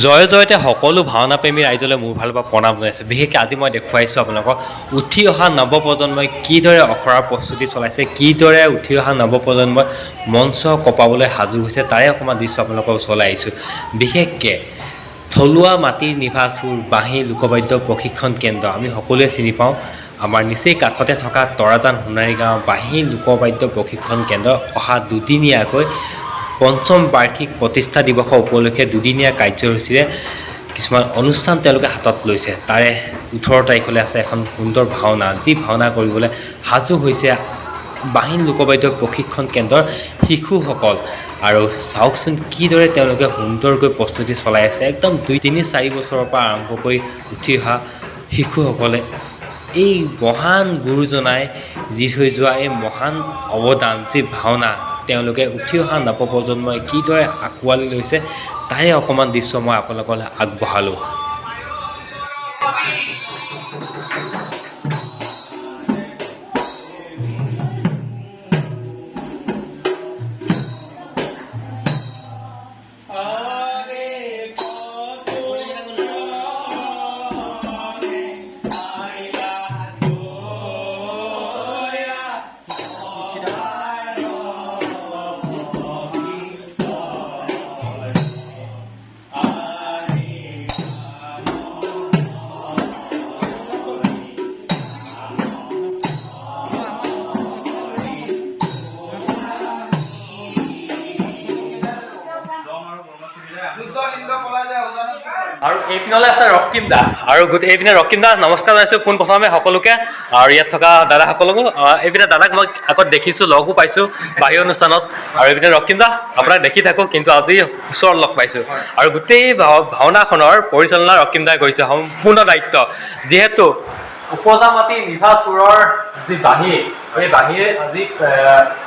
জয় জয়তে সকলো ভাওনাপ্ৰেমী ৰাইজলৈ মোৰ ফালৰ পৰা প্ৰণাম জনাইছোঁ। বিশেষকৈ আজি মই দেখুৱাইছোঁ আপোনালোকক উঠি অহা নৱপ্ৰজন্মই কিদৰে অখৰাৰ প্ৰস্তুতি চলাইছে, কিদৰে উঠি অহা নৱপ্ৰজন্মই মঞ্চ কঁপাবলৈ সাজু হৈছে, তাৰে অকণমান দৃশ্য আপোনালোকৰ ওচৰলৈ আহিছোঁ। বিশেষকৈ থলুৱা মাটিৰ নিভা চুৰ বাঁহী লোকবাদ্য প্ৰশিক্ষণ কেন্দ্ৰ আমি সকলোৱে চিনি পাওঁ। আমাৰ নিচেই কাষতে থকা তৰাজান সোণাৰী গাঁৱৰ বাঁহী লোকবাদ্য প্ৰশিক্ষণ কেন্দ্ৰ অহা দুদিনীয়াকৈ পঞ্চম বাৰ্ষিক প্ৰতিষ্ঠা দিৱসৰ উপলক্ষে দুদিনীয়া কাৰ্যসূচীৰে কিছুমান অনুষ্ঠান তেওঁলোকে হাতত লৈছে। তাৰে 18 তাৰিখলৈ আছে এখন সুন্দৰ ভাওনা, যি ভাওনা কৰিবলৈ সাজু হৈছে বাঁহী লোকবাদ্য প্ৰশিক্ষণ কেন্দ্ৰৰ শিশুসকল। আৰু চাওকচোন কিদৰে তেওঁলোকে সুন্দৰকৈ প্ৰস্তুতি চলাই আছে। একদম 2, 3, 4 বছৰৰ পৰা আৰম্ভ কৰি উঠি অহা শিশুসকলে এই মহান গুৰুজনাই দি থৈ যোৱা এই মহান অৱদান যি ভাওনা, তেওঁলোকে উঠি অহা নৱপ্ৰজন্মই কিদৰে আঁকোৱালি লৈছে তাৰে অকণমান দৃশ্য মই আপোনালোকলৈ আগবঢ়ালোঁ। আৰু এইপিনলৈ আছে ৰক্তিম দা, আৰু এইপিনে ৰক্তিম দা নমস্কাৰ জনাইছোঁ পোনপ্ৰথমে সকলোকে, আৰু ইয়াত থকা দাদাসকলকো। এইপিনে দাদাক মই আগত দেখিছোঁ, লগো পাইছোঁ বাহিৰ অনুষ্ঠানত, আৰু এইপিনে ৰক্তিম দা আপোনাক দেখি থাকোঁ, কিন্তু আজি ওচৰত লগ পাইছোঁ। আৰু গোটেই ভাওনাখনৰ পৰিচালনা ৰক্তিম দাই কৰিছে, সম্পূৰ্ণ দায়িত্ব। যিহেতু উপজা মাটি নিভা চুৰৰ যি বাঁহী, এই বাঁহীয়ে আজি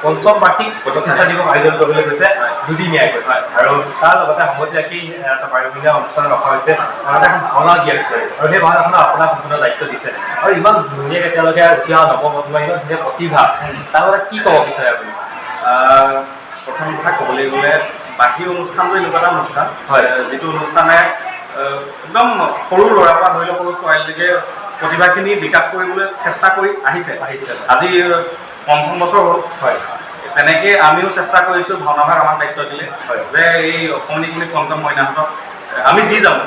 পঞ্চম বাৰ্ষিক প্ৰতিষ্ঠা দিৱস আয়োজন কৰিবলৈ গৈছে দুদিনীয়াকৈ, আৰু তাৰ লগতে সংগতি ৰাখি এটা পাৰিমূলীয়া অনুষ্ঠান ৰখা হৈছে, আৰু এখন ভাওনা দিয়া হৈছে, আৰু সেই ভাওনাখনৰ আপোনাক সম্পূৰ্ণ দায়িত্ব দিছে। আৰু ইমান ধুনীয়াকৈ তেওঁলোকে উঠি অহা নৱপ্ৰজন্মৰ ইমান ধুনীয়া প্ৰতিভা, তাৰ লগতে কি ক'ব বিচাৰে আপুনি? প্ৰথম কথা ক'বলৈ গ'লে বাঁহী অনুষ্ঠানটো এনেকুৱা এটা অনুষ্ঠান হয়, যিটো অনুষ্ঠানে একদম সৰু ল'ৰাৰ পৰা ধৰি লওক সৰু ছোৱালীলৈকে প্ৰতিভাখিনি বিকাশ কৰিবলৈ চেষ্টা কৰি আহিছে। আজি 5ম বছৰ হ'ল। হয়, তেনেকৈ আমিও চেষ্টা কৰিছোঁ, ভাওনাভাগ আমাক দায়িত্ব দিলে যে এই অসমীয়া কণ্টম মইনাহঁতক আমি যি জানো,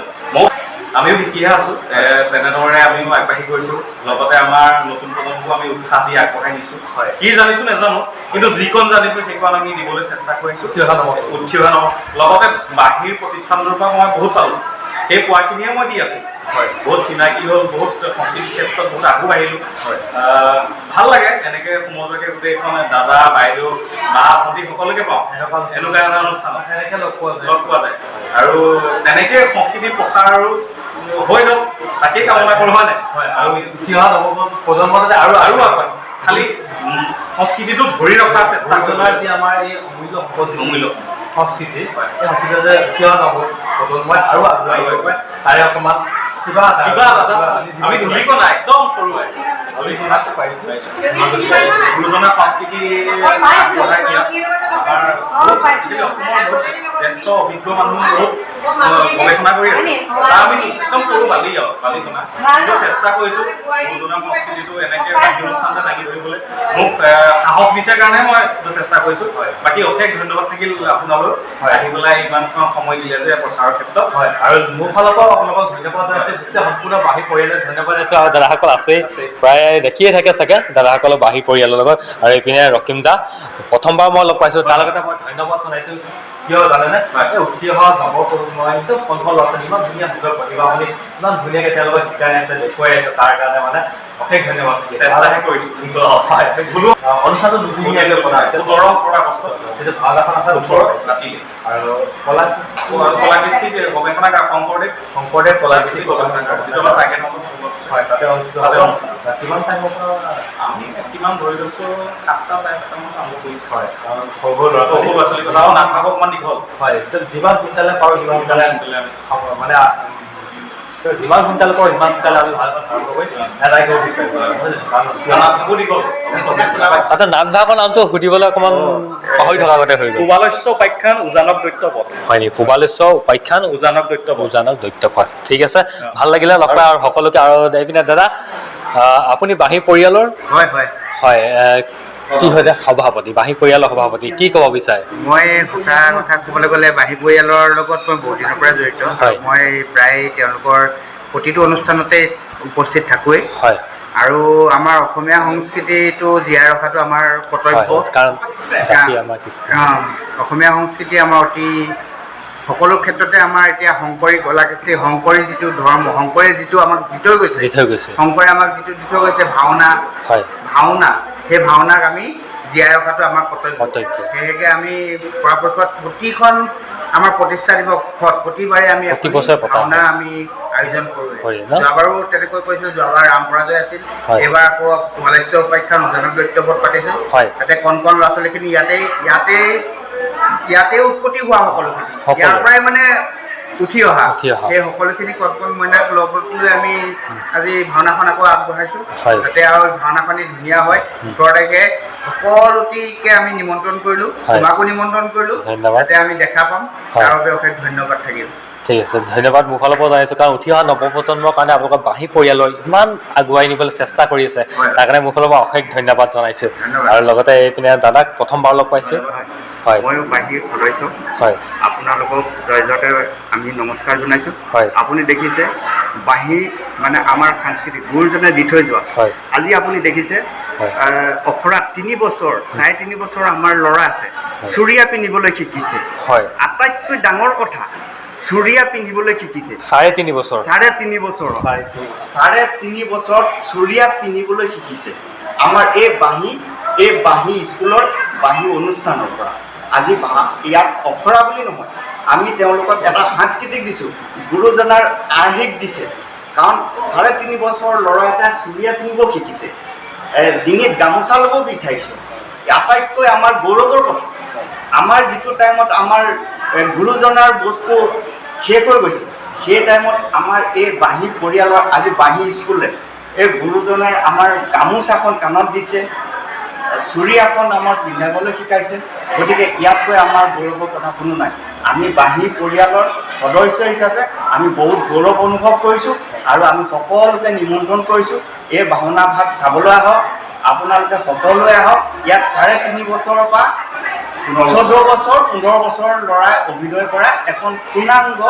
আমিও শিকিহে আছোঁ, তেনেদৰে আমিও আগবাঢ়ি গৈছোঁ। লগতে আমাৰ নতুন প্ৰজন্মকো আমি উৎসাহ দি আগবঢ়াই নিছোঁ। হয়, কি জানিছোঁ নাজানো, কিন্তু যিকণ জানিছোঁ সেইকণ আমি দিবলৈ চেষ্টা কৰিছোঁ। উঠি অহা লগতে বাঁহীৰ প্ৰতিষ্ঠানটোৰ পৰা মই বহুত পালোঁ, সেই পোৱাখিনিয়ে মই দি আছোঁ। হয়, বহুত চিনাকি হ'ল, বহুত সংস্কৃতিৰ ক্ষেত্ৰত বহুত আগবাঢ়িলোঁ। হয়, ভাল লাগে এনেকৈ সমাজকে গোটেইখন দাদা বাইদেউ মা ভণ্টি সকলোকে পাওঁ এনেকুৱা এটা অনুষ্ঠানত, এনেকৈ লগ পোৱা যায়। আৰু তেনেকৈ সংস্কৃতিৰ প্ৰসাৰ আৰু হৈ লওক তাকেই কামনা কৰোঁ, হয় নাই? হয়, আৰু উঠি অহা নৱপ্ৰজন্মতে আৰু আগবাঢ়ি খালি সংস্কৃতিটো ধৰি ৰখাৰ চেষ্টা কৰিব। যি আমাৰ এই অমূল্য সংস্কৃতি, এই সংস্কৃতি যে উঠি অহা নৱপ্ৰজন্মই আৰু আগবাঢ়িব পাৰে, তাৰে অকণমান কিবা আমি ধূলিকণা একদম সৰুৱাই ধূলিকণাটো পাইছোঁ। গুৰুজনাৰ সংস্কৃতি আগবঢ়াই দিয়া অসমৰ বহুত জ্যেষ্ঠ অভিজ্ঞ মানুহ বহুত গৱেষণা কৰি আছে। আমি একদম সৰু বালিকণা চেষ্টা কৰিছোঁ গুৰুজনাৰ সংস্কৃতিটো এনেকৈ অনুষ্ঠানতে লাগি ধৰিবলৈ। মোক সাহস দিছে কাৰণে মই এইটো চেষ্টা কৰিছোঁ। বাকী অশেষ ধন্যবাদ থাকিল আপোনালোক আহি পেলাই ইমানখন সময় দিলে যে প্ৰচাৰৰ ক্ষেত্ৰত। হয়, আৰু মোৰ ফালৰ পৰাও আপোনালোকক ধন্যবাদ জনাইছোঁ। গোটেই সম্পূৰ্ণ বাঁহী পৰিয়ালক ধন্যবাদ জনাইছোঁ, আৰু দাদাসকল আছেই, প্ৰায় দেখিয়ে থাকে চাগে দাদাসকলৰ বাঁহী পৰিয়ালৰ লগত। আৰু এইপিনে ৰক্তিম দা প্ৰথমবাৰ মই লগ পাইছোঁ, তাৰ লগতে মই ধন্যবাদ জনাইছোঁ। কিয় জানেনে? উঠি অহা নৱপ্ৰজন্মই একদম সফল ল'ৰা ছোৱালী, ইমান ধুনীয়া সুন্দৰ প্ৰতিভা, আপুনি ইমান ধুনীয়াকৈ তেওঁলোকক শিকাই আছে, দেখুৱাই আছে, তাৰ কাৰণে মানে অশেষ ধন্যবাদ। চেষ্টাহে কৰিছোঁ। অনুষ্ঠানটো দুদিনীয়াকৈ পতা হৈছে, 17 আগষ্ট যিটো ভাওনাখন আছে 18 ৰাতি, আৰু কলাকৃষ্টি গৱেষণাগাৰ শংকৰদেৱ কলাকৃষ্টি গৱেষণাগাৰ যিটো আমাৰ চাইকেল হয়, তাতে অনুষ্ঠিত হ'ব। কিমান টাইমৰ পৰা? আমি মেক্সিমাম ধৰি লৈছোঁ 7টা 7:30 আৰম্ভ কৰিছোঁ। হয়, সৰু ল'ৰা ছোৱালী কথাও নাটক অকণমান দীঘল। হয়, যিমান সোনকালে পাৰোঁ সিমান সোনকালে আমি মানে যিমান সোনকালে কৰোঁ সিমান সোনকালে আমি ভাল আৰম্ভ কৰি এটাই কৰিব বিচাৰিব তাতে নামঘাকৰ নামটো সুধিবলৈ অকণমান পাহৰি থকা আগতে হৈ গ'ল পূবালস্য উপাখ্যান উজানক দৈত্যপথ হয় নেকি পূবালস্য উপাখ্যান উজানক দৈত্যপথ উজানক দৈত্যপথ ঠিক আছে ভাল লাগিলে লগ পাই আৰু সকলোকে আৰু এইপিনে দাদা আপুনি বাঁহী পৰিয়ালৰ হয় হয় হয় কি হয় সভাপতি বাঁহী পৰিয়ালৰ সভাপতি কি ক'ব বিচাৰে মই সঁচা কথা ক'বলৈ গ'লে বাঁহী পৰিয়ালৰ লগত মই বহুত দিনৰ পৰা জড়িত হয়। মই প্ৰায় তেওঁলোকৰ প্ৰতিটো অনুষ্ঠানতে উপস্থিত থাকোঁৱেই হয় আৰু আমাৰ অসমীয়া সংস্কৃতিটো জীয়াই ৰখাটো আমাৰ কৰ্তব্য কাৰণ জাতি আমাৰ কৃষ্টি অসমীয়া সংস্কৃতি আমাৰ অতি সকলো ক্ষেত্ৰতে আমাৰ এতিয়া শংকৰী কলা কৃষ্টি শংকৰী যিটো ধৰ্ম শংকৰে যিটো আমাক দি থৈ গৈছে শংকৰে আমাক যিটো দি থৈ গৈছে ভাওনা সেই ভাওনাক আমি জীয়াই ৰখাটো আমাৰ কৰ্তব্য সেয়েহে আমি পৰাপক্ষত প্ৰতিখন আমাৰ প্ৰতিষ্ঠা দিৱসত প্ৰতিবাৰে আমি ভাওনা আমি আয়োজন কৰোঁ যোৱাবাৰো তেনেকৈ কৈছোঁ যোৱাবাৰ ৰাম পৰাজয় আছিল এইবাৰ আকৌ পূবালস্য উপাখ্যান উজানক দৈত্যপথ পাতিছোঁ তাতে কণ ল'ৰা ছোৱালীখিনি ইয়াতে উৎপত্তি হোৱা সকলোখিনি ইয়াৰ পৰাই মানে উঠি অহা সেই সকলোখিনি কণ মইনাক লগত লৈ আমি আজি ভাওনাখন আকৌ আগবঢ়াইছোঁ যাতে আৰু ভাওনাখনি ধুনীয়া হয় ১৮ তাৰিখে সকলোটিকে আমি নিমন্ত্ৰণ কৰিলোঁ তোমাকো নিমন্ত্ৰণ কৰিলোঁ যাতে আমি দেখা পাম তাৰ বাবে অশেষ ধন্যবাদ থাকিল ঠিক আছে ধন্যবাদ মোৰ ফালৰ পৰা জনাইছোঁ কাৰণ উঠি অহা নৱপ্ৰজন্মৰ কাৰণে আপোনালোকৰ বাঁহী পৰিয়ালৰ ইমান আগুৱাই নিবলৈ চেষ্টা কৰি আছে তাৰ কাৰণে মোৰ ফালৰ পৰা অশেষ ধন্যবাদ জনাইছোঁ আৰু লগতে এইপিনে দাদাক প্ৰথমবাৰ লগ পাইছোঁ হয় ময়ো বাঁহীৰ সদস্য হয় আপোনালোকক জয়তে আমি নমস্কাৰ জনাইছোঁ হয় আপুনি দেখিছে বাঁহী মানে আমাৰ সাংস্কৃতিক গুৰুজনে দি থৈ যোৱা হয় আজি আপুনি দেখিছে অখৰাত 3 বছৰ 3.5 বছৰ আমাৰ ল'ৰা আছে চুৰিয়া পিন্ধিবলৈ শিকিছে হয় আটাইতকৈ ডাঙৰ কথা চুৰিয়া পিন্ধিবলৈ শিকিছে 3.5 বছৰ 3.5 বছৰ 3.5 বছৰ চুৰিয়া পিন্ধিবলৈ শিকিছে আমাৰ এই বাঁহী স্কুলৰ বাঁহী অনুষ্ঠানৰ পৰা আজি ইয়াত অখৰা বুলি নহয় আমি তেওঁলোকক এটা সাংস্কৃতিক দিছোঁ গুৰুজনাৰ আৰ্হিক দিছে কাৰণ 3.5 বছৰ ল'ৰা এটা চুৰিয়া পিন্ধিব শিকিছে ডিঙিত গামোচা ল'ব বিচাৰিছে আটাইতকৈ আমাৰ গৌৰৱৰ কথা আমাৰ যিটো টাইমত আমাৰ গুৰুজনাৰ বস্তু শেষ হৈ গৈছে সেই টাইমত আমাৰ এই বাঁহী পৰিয়ালৰ আজি বাঁহী স্কুলে এই গুৰুজনাৰ আমাৰ গামোচাখন কাণত দিছে চুৰিয়াখন আমাৰ পিন্ধাবলৈ শিকাইছে গতিকে ইয়াতকৈ আমাৰ গৌৰৱৰ কথা কোনো নাই আমি বাঁহী পৰিয়ালৰ সদস্য হিচাপে আমি বহুত গৌৰৱ অনুভৱ কৰিছোঁ আৰু আমি সকলোকে নিমন্ত্ৰণ কৰিছোঁ এই ভাওনা ভাগ চাবলৈ আহক আপোনালোকে সকলোৱে আহক ইয়াত 3.5 বছৰৰ পৰা 14 বছৰ 15 বছৰ ল'ৰাই অভিনয় কৰা এখন পূৰ্ণাংগ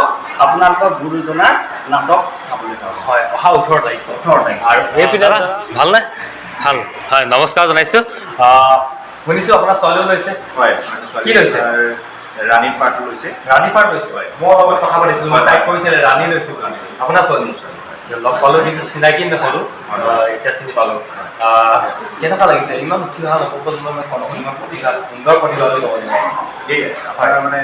আপোনালোকৰ গুৰুজনাৰ নাটক চাবলৈ পাব হয় অহা 18 তাৰিখ আৰু এইপিনে ভালনে ভাল হয় নমস্কাৰ জনাইছোঁ শুনিছোঁ আপোনাৰ ছোৱালীও লৈছে হয় কি লৈছে ৰাণীৰ পাৰ্ট লৈছে হয় মই লগত কথা পাতিছিলোঁ মই তাইক কৈছিলে ৰাণী লৈছোঁ আপোনাৰ ছোৱালী লগ পালোঁ কিন্তু চিনাকি নহ'লোঁ এতিয়া চিনি পালোঁ কেনেকুৱা লাগিছে ইমান উঠি অহা নৱপ্ৰজন্মৰ ইমান প্ৰতিভা সুন্দৰ প্ৰতিভা বুলি ক'ব লাগিব সেয়ে আপোনাৰ মানে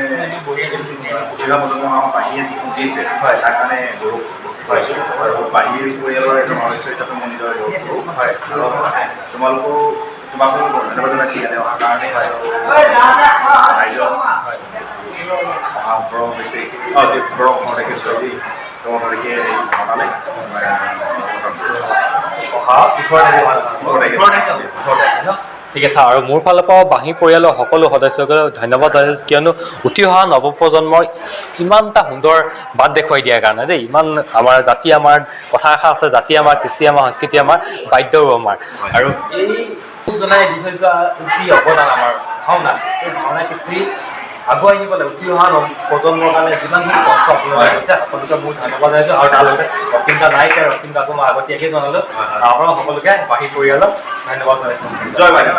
প্ৰতিভা প্ৰজন্ম আমাৰ বাঁহীয়ে যিখন দিছে হয় তাৰ কাৰণে গৌৰৱ পাইছোঁ আৰু বাঁহীৰ পৰিয়ালৰ এজন সদস্য হিচাপে মই নিজৰ গৌৰৱ কৰোঁ হয় তোমাকো ধন্যবাদ জনাইছোঁ ইয়াতে অহাৰ কাৰণে ৰাইজক অহা 18 হৈছে 18 তাৰিখে ছোৱালী 18 তাৰিখে ভাওনালে অহা 18 তাৰিখে ঠিক আছে আৰু মোৰ ফালৰ পৰা বাঁহী পৰিয়ালৰ সকলো সদস্যকে ধন্যবাদ জনাইছোঁ কিয়নো উঠি অহা নৱপ্ৰজন্মৰ ইমান এটা সুন্দৰ বাট দেখুৱাই দিয়াৰ কাৰণে দেই ইমান আমাৰ জাতি আমাৰ কথা এষাৰ আছে জাতি আমাৰ কৃষ্টি আমাৰ সংস্কৃতি আমাৰ বাদ্যও আমাৰ আৰু এই জনাই দি থৈ যোৱা যি অৱদান আমাৰ ভাওনা এই ভাওনা কৃষ্টি আগুৱাই নিবলৈ উঠি অহা প্ৰজন্মৰ কাৰণে যিমানখিনি কষ্ট আপোনালোকে কৰিছে সকলোকে বহুত ধন্যবাদ জনাইছোঁ আৰু তাৰ লগতে ৰক্তিমদা নাইক আৰু ৰক্তিমদাকো মই আগতীয়াকৈ জনালোঁ আপোনালোক সকলোকে বাঁহী পৰিয়ালক ধন্যবাদ জনাইছোঁ জয় বাইদেউ